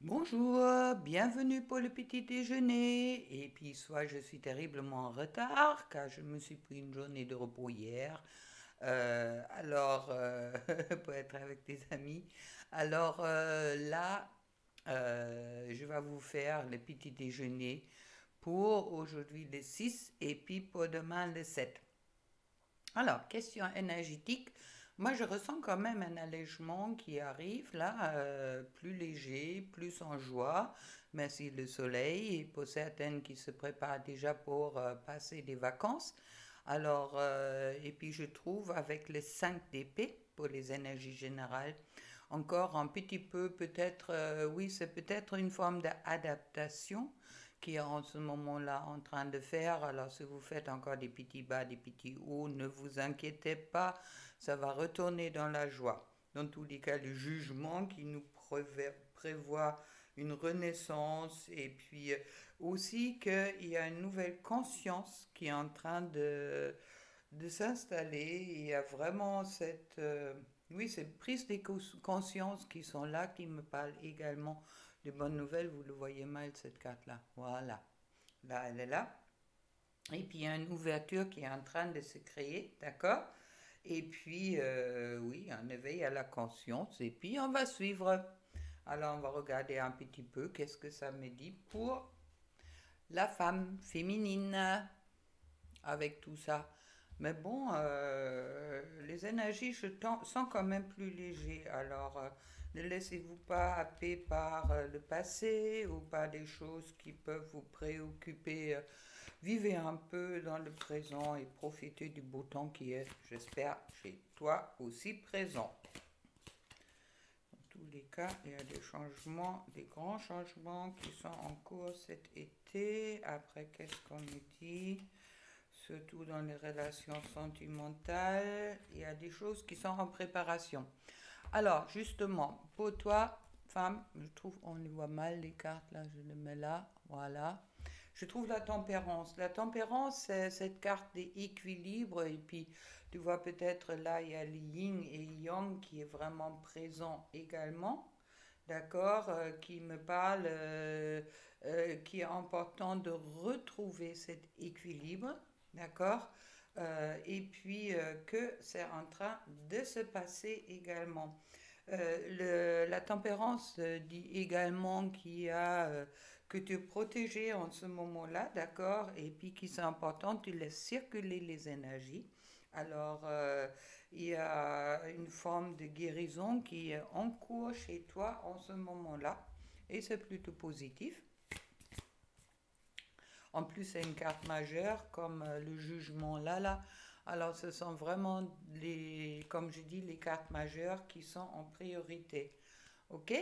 Bonjour, bienvenue pour le petit déjeuner. Et puis, soit je suis terriblement en retard, car je me suis pris une journée de repos hier. Pour être avec des amis. Je vais vous faire le petit déjeuner pour aujourd'hui le 6 et puis pour demain le 7. Alors, question énergétique. Moi, je ressens quand même un allègement qui arrive là, plus léger, plus en joie. Merci le soleil et pour certaines qui se préparent déjà pour passer des vacances. Et puis je trouve avec les 5 d'épée pour les énergies générales, encore un petit peu peut-être, oui, c'est peut-être une forme d'adaptation qui est en ce moment-là en train de faire. Alors si vous faites encore des petits bas, des petits hauts, ne vous inquiétez pas, ça va retourner dans la joie. Dans tous les cas, le jugement qui nous prévoit une renaissance et puis aussi qu'il y a une nouvelle conscience qui est en train de s'installer. Il y a vraiment oui, cette prise de conscience qui sont là, qui me parlent également de bonnes nouvelles. Vous le voyez mal, cette carte-là. Voilà. Là, elle est là. Et puis, il y a une ouverture qui est en train de se créer, d'accord? Et puis, oui, un éveil à la conscience. Et puis, on va suivre. Alors, on va regarder un petit peu qu'est-ce que ça me dit pour la femme féminine avec tout ça. Mais bon, les énergies, sens quand même plus légers. Ne laissez-vous pas happer par le passé ou par des choses qui peuvent vous préoccuper. Vivez un peu dans le présent et profitez du beau temps qui est, j'espère, chez toi aussi présent. Dans tous les cas, il y a des changements, des grands changements qui sont en cours cet été. Après, qu'est-ce qu'on nous dit? Surtout dans les relations sentimentales, il y a des choses qui sont en préparation. Alors, justement, pour toi, femme, je trouve, on les voit mal les cartes, là, je les mets là, voilà. Je trouve la tempérance. La tempérance, c'est cette carte des équilibres, et puis tu vois peut-être là, il y a le yin et yang qui est vraiment présent également, d'accord, qui me parle, qui est important de retrouver cet équilibre, d'accord, que c'est en train de se passer également. La tempérance dit également que tu es protégé en ce moment-là, d'accord, et puis qui c'est important, tu laisses circuler les énergies. Alors, il y a une forme de guérison qui est en cours chez toi en ce moment-là, et c'est plutôt positif. En plus, c'est une carte majeure comme le jugement là. Alors, ce sont vraiment comme je dis, les cartes majeures qui sont en priorité. OK?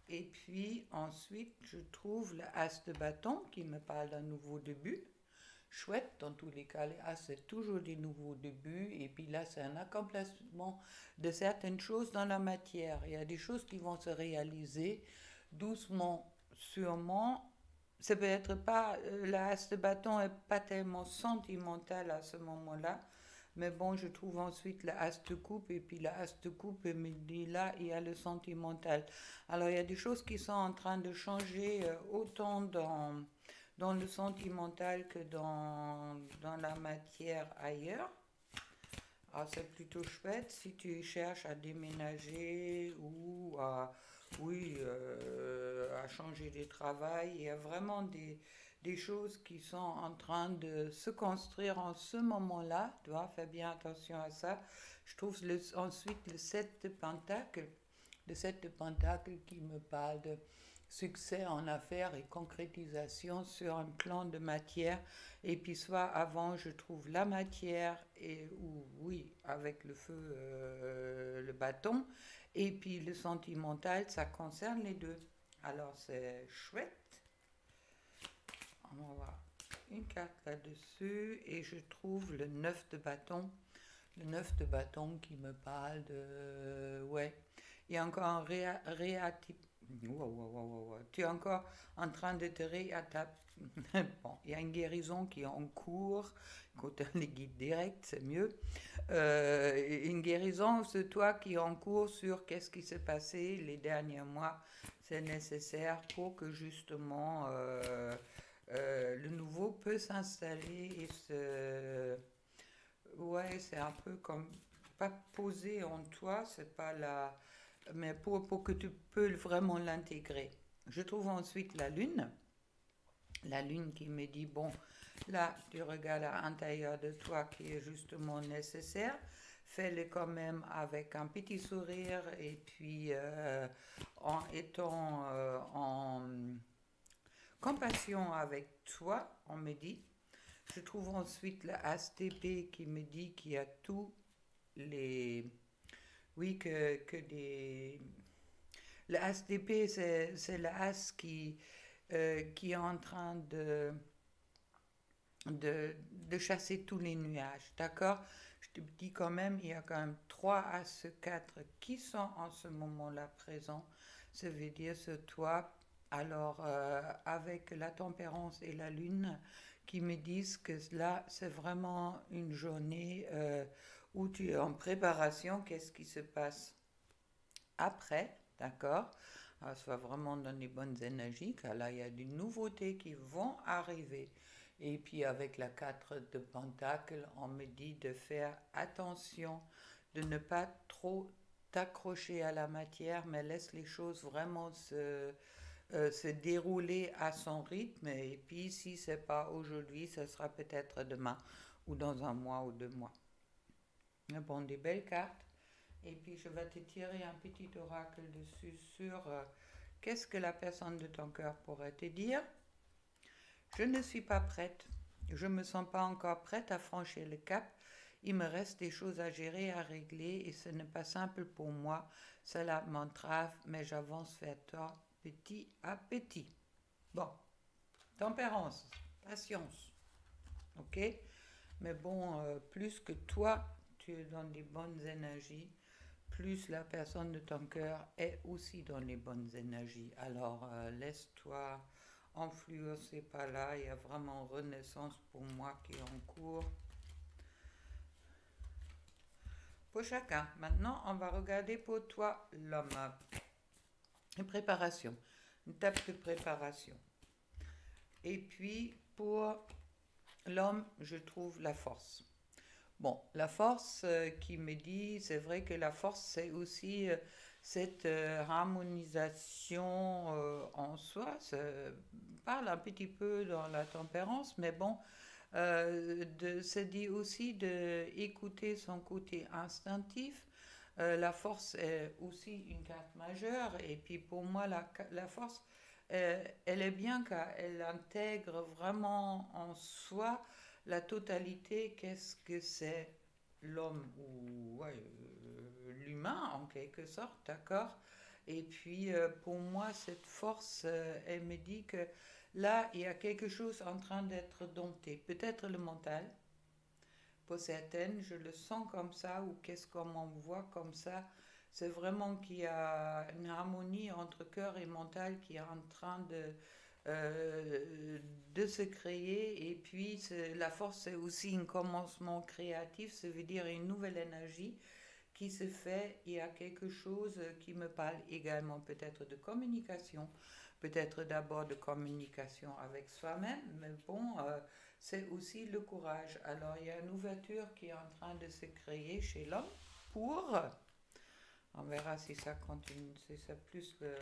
Et puis ensuite, je trouve le As de bâton qui me parle d'un nouveau début. Chouette, dans tous les cas, les As, c'est toujours des nouveaux débuts. Et puis là, c'est un accomplissement de certaines choses dans la matière. Il y a des choses qui vont se réaliser doucement, sûrement. Ça peut être pas, l'as de bâton est pas tellement sentimental à ce moment-là. Mais bon, je trouve ensuite le as de coupe et puis le as de coupe me dit là, il y a le sentimental. Alors, il y a des choses qui sont en train de changer autant dans le sentimental que dans la matière ailleurs. Alors, c'est plutôt chouette si tu cherches à déménager ou oui, à changer de travail. Il y a vraiment des choses qui sont en train de se construire en ce moment-là. Tu vois, fais bien attention à ça. Je trouve ensuite le 7 de Pentacle, le 7 de Pentacle qui me parle de succès en affaires et concrétisation sur un plan de matière. Et puis soit avant, je trouve la matière, et ou oui, avec le feu, le bâton, et puis le sentimental, ça concerne les deux. Alors c'est chouette. On va voir une carte là-dessus, et je trouve le 9 de bâton. Le 9 de bâton qui me parle de... Ouais, il y a encore un Wow, wow, wow, wow, wow. Tu es encore en train de te réattaquer. Bon, il y a une guérison qui est en cours. Écoute, les guides directs, c'est mieux. Une guérison, c'est toi qui est en cours sur qu'est-ce qui s'est passé les derniers mois. C'est nécessaire pour que justement le nouveau peut s'installer et se... Ouais, c'est un peu comme... Pas poser en toi, c'est pas la... Mais pour que tu peux vraiment l'intégrer. Je trouve ensuite la lune qui me dit, bon, là, tu regardes à l'intérieur de toi qui est justement nécessaire, fais-le quand même avec un petit sourire et puis en étant en compassion avec toi, on me dit. Je trouve ensuite le ASTP qui me dit qu'il y a tous les... Oui, que des... Le ASTP, c'est le as qui est en train de chasser tous les nuages, d'accord? Je te dis quand même, il y a quand même 3 à ce 4 qui sont en ce moment-là présents. Ça veut dire ce toi, alors avec la tempérance et la lune, qui me disent que là, c'est vraiment une journée où tu es en préparation, qu'est-ce qui se passe après, d'accord? Alors, soit vraiment dans les bonnes énergies, car là, il y a des nouveautés qui vont arriver. Et puis, avec la 4 de Pentacle, on me dit de faire attention, de ne pas trop t'accrocher à la matière, mais laisse les choses vraiment se dérouler à son rythme. Et puis, si c'est pas aujourd'hui, ce sera peut-être demain, ou dans un mois ou 2 mois. Mais bon, des belles cartes. Et puis je vais te tirer un petit oracle dessus sur qu'est-ce que la personne de ton cœur pourrait te dire. Je ne suis pas prête. Je ne me sens pas encore prête à franchir le cap. Il me reste des choses à gérer, à régler et ce n'est pas simple pour moi. Cela m'entrave, mais j'avance vers toi petit à petit. Bon, tempérance, patience, ok? Mais bon, plus que toi, tu es dans des bonnes énergies, plus la personne de ton cœur est aussi dans les bonnes énergies. Alors laisse-toi influencer par là. Il y a vraiment renaissance pour moi qui est en cours. Pour chacun. Maintenant, on va regarder pour toi l'homme. Une préparation. Une table de préparation. Et puis pour l'homme, je trouve la force. Bon, la force qui me dit, c'est vrai que la force, c'est aussi cette harmonisation en soi. Ça parle un petit peu dans la tempérance, mais bon, c'est dit aussi d'écouter son côté instinctif. La force est aussi une carte majeure, et puis pour moi, la force, elle est bien car elle intègre vraiment en soi la totalité, qu'est-ce que c'est l'homme ou ouais, l'humain en quelque sorte, d'accord? Et puis pour moi, cette force, elle me dit que là, il y a quelque chose en train d'être dompté. Peut-être le mental, pour certaines, je le sens comme ça, ou qu'est-ce qu'on m'envoie comme ça. C'est vraiment qu'il y a une harmonie entre cœur et mental qui est en train de se créer. Et puis, la force, c'est aussi un commencement créatif, ça veut dire une nouvelle énergie qui se fait. Il y a quelque chose qui me parle également peut-être de communication, peut-être d'abord de communication avec soi-même, mais bon, c'est aussi le courage. Alors, il y a une ouverture qui est en train de se créer chez l'homme pour... On verra si ça continue, si c'est plus le...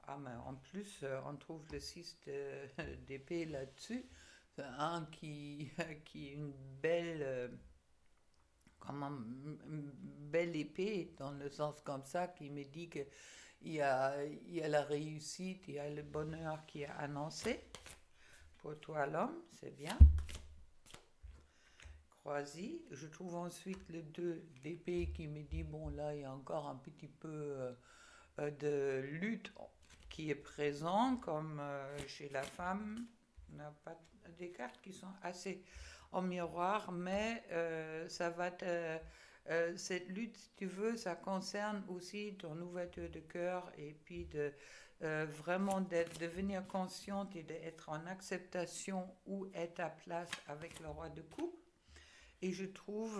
Ah, mais en plus, on trouve le 6 d'épée là-dessus. C'est un qui est une belle... Comment, une belle épée, dans le sens comme ça, qui me dit que il y a la réussite, il y a le bonheur qui est annoncé. Pour toi, l'homme, c'est bien. Croisi. Je trouve ensuite le 2 d'épée qui me dit, bon là, il y a encore un petit peu de lutte qui est présent, comme chez la femme. On n'a pas des cartes qui sont assez en miroir, mais ça va cette lutte, si tu veux, ça concerne aussi ton ouverture de cœur et puis de vraiment devenir consciente et d'être en acceptation où est ta place avec le roi de coupe. Et je trouve,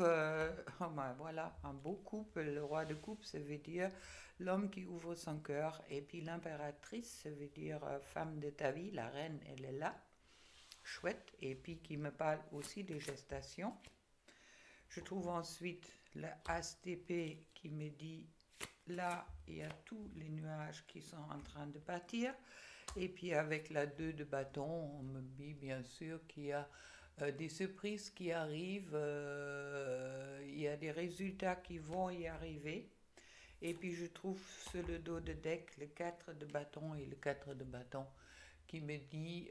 oh ben voilà, un beau couple. Le roi de coupe, ça veut dire l'homme qui ouvre son cœur. Et puis l'impératrice, ça veut dire femme de ta vie, la reine, elle est là. Chouette. Et puis qui me parle aussi de gestation. Je trouve ensuite le As d'épée qui me dit, là, il y a tous les nuages qui sont en train de partir. Et puis avec la 2 de bâton, on me dit bien sûr qu'il y a des surprises qui arrivent, il y a des résultats qui vont y arriver. Et puis je trouve sur le dos de deck le 4 de bâton et le 4 de bâton qui me dit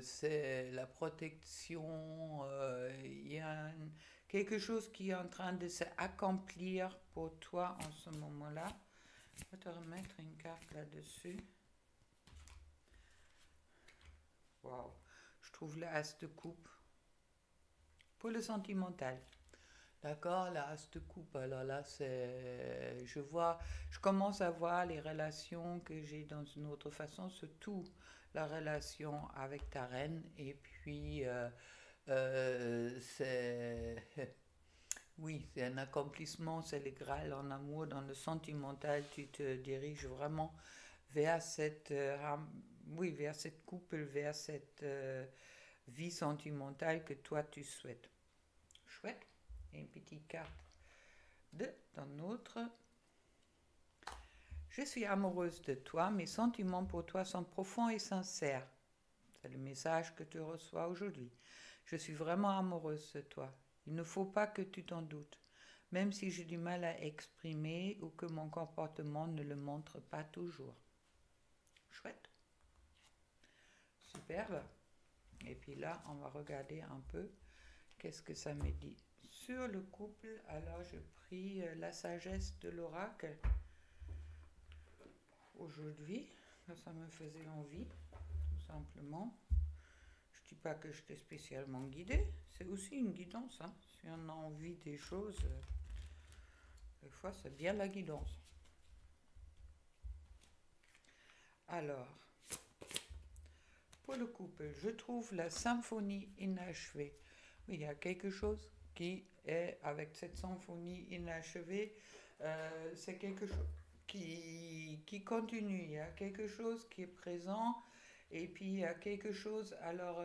c'est la protection, il y a quelque chose qui est en train de s'accomplir pour toi en ce moment-là. Je vais te remettre une carte là-dessus. Waouh, je trouve le As de coupe pour le sentimental. D'accord, la As de coupe. Alors là, je commence à voir les relations que j'ai dans une autre façon, surtout la relation avec ta reine. Et puis, c'est, oui, c'est un accomplissement, c'est le Graal en amour. Dans le sentimental, tu te diriges vraiment vers vers cette couple, vers cette vie sentimentale que toi tu souhaites. Chouette. Et une petite carte dans notre. Je suis amoureuse de toi, mes sentiments pour toi sont profonds et sincères. C'est le message que tu reçois aujourd'hui. Je suis vraiment amoureuse de toi. Il ne faut pas que tu t'en doutes, même si j'ai du mal à exprimer ou que mon comportement ne le montre pas toujours. Chouette. Superbe. Et puis là, on va regarder un peu qu'est-ce que ça me dit. Sur le couple, alors je prie la sagesse de l'oracle aujourd'hui. Ça me faisait envie, tout simplement. Je ne dis pas que je t'ai spécialement guidé, c'est aussi une guidance. Hein. Si on a envie des choses, des fois c'est bien la guidance. Alors, pour le couple, je trouve la symphonie inachevée. Il y a quelque chose qui est, avec cette symphonie inachevée, c'est quelque chose qui continue. Il y a quelque chose qui est présent et puis il y a quelque chose, alors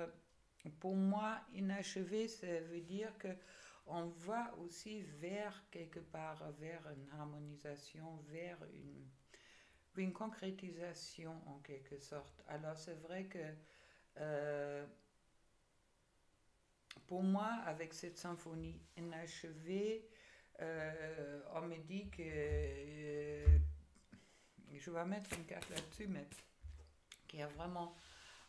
pour moi, inachevé, ça veut dire que on va aussi vers quelque part, vers une harmonisation, vers une concrétisation en quelque sorte. Alors c'est vrai que euh, pour moi, avec cette symphonie inachevée, on me dit que je vais mettre une carte là-dessus, mais qu'il y a vraiment,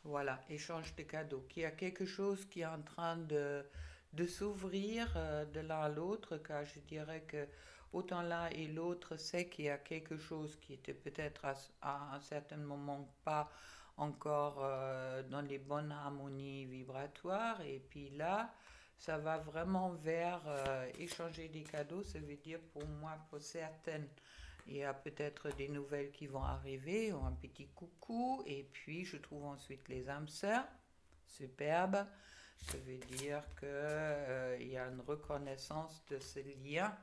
voilà, échange de cadeaux, qu'il y a quelque chose qui est en train de s'ouvrir de l'un à l'autre, car je dirais que autant l'un et l'autre sait qu'il y a quelque chose qui était peut-être à un certain moment pas encore dans les bonnes harmonies vibratoires, et puis là, ça va vraiment vers échanger des cadeaux. Ça veut dire pour moi, pour certaines, il y a peut-être des nouvelles qui vont arriver, ou un petit coucou, et puis je trouve ensuite les âmes sœurs, superbe. Ça veut dire qu'il y a une reconnaissance de ce lien.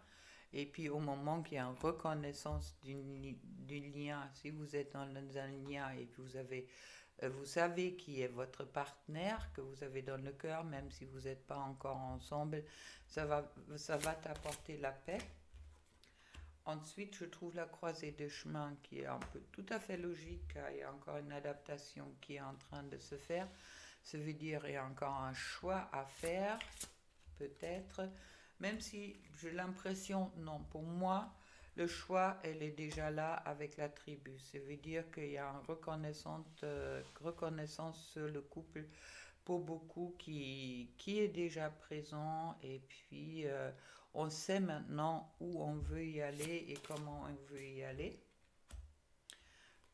Et puis au moment qu'il y a une reconnaissance du lien, si vous êtes dans un lien et que vous savez qui est votre partenaire, que vous avez dans le cœur, même si vous n'êtes pas encore ensemble, ça va t'apporter la paix. Ensuite, je trouve la croisée de chemin qui est un peu tout à fait logique, car il y a encore une adaptation qui est en train de se faire. Ça veut dire qu'il y a encore un choix à faire, peut-être, même si j'ai l'impression, non, pour moi, le choix, elle est déjà là avec la tribu. Ça veut dire qu'il y a une reconnaissance sur le couple pour beaucoup qui est déjà présent, et puis on sait maintenant où on veut y aller et comment on veut y aller.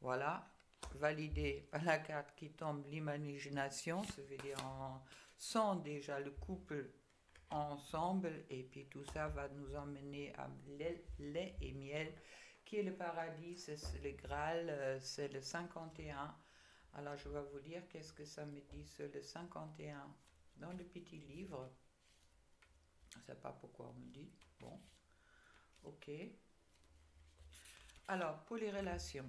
Voilà, validé par la carte qui tombe, l'imagination, ça veut dire on sent déjà le couple ensemble et puis tout ça va nous emmener à lait et miel qui est le paradis, c'est le Graal, c'est le 51. Alors je vais vous dire qu'est-ce que ça me dit sur le 51 dans le petit livre. Je ne sais pas pourquoi on me dit. Bon, ok. Alors pour les relations.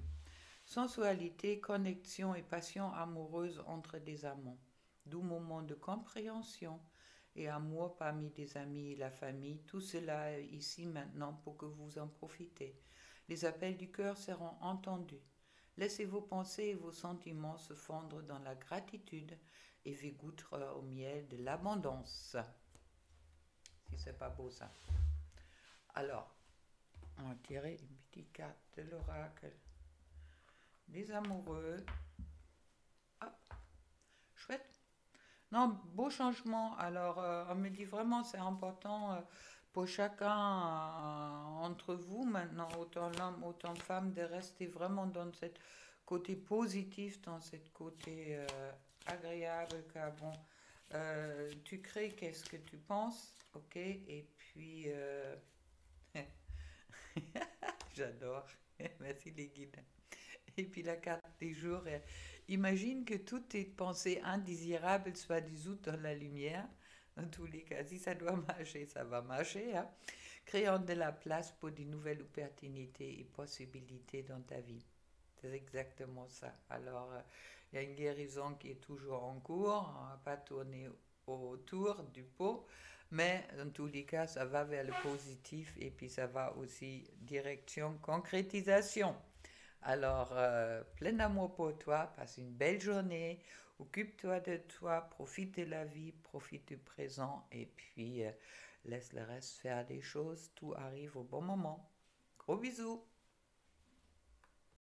Sensualité, connexion et passion amoureuse entre des amants. Doux moments de compréhension et amour parmi des amis et la famille. Tout cela est ici maintenant pour que vous en profitez. Les appels du cœur seront entendus. Laissez vos pensées et vos sentiments se fondre dans la gratitude et vous goûter au miel de l'abondance. Si c'est pas beau ça. Alors, on va tirer une petite carte de l'oracle des amoureux. Ah, chouette. Non, beau changement. Alors, on me dit vraiment, c'est important pour chacun entre vous maintenant, autant l'homme, autant femme, de rester vraiment dans ce côté positif, dans ce côté agréable, car bon, tu crées qu'est-ce que tu penses, ok? Et puis, j'adore. Merci les guides. Et puis la carte des jours, imagine que toutes tes pensées indésirables soient dissoutes dans la lumière. Dans tous les cas, si ça doit marcher, ça va marcher. Hein? Créant de la place pour de nouvelles opportunités et possibilités dans ta vie. C'est exactement ça. Alors, il y a une guérison qui est toujours en cours. On ne va pas tourner autour du pot. Mais dans tous les cas, ça va vers le positif et puis ça va aussi direction concrétisation. Alors, plein d'amour pour toi, passe une belle journée, occupe-toi de toi, profite de la vie, profite du présent et puis laisse le reste faire des choses, tout arrive au bon moment. Gros bisous!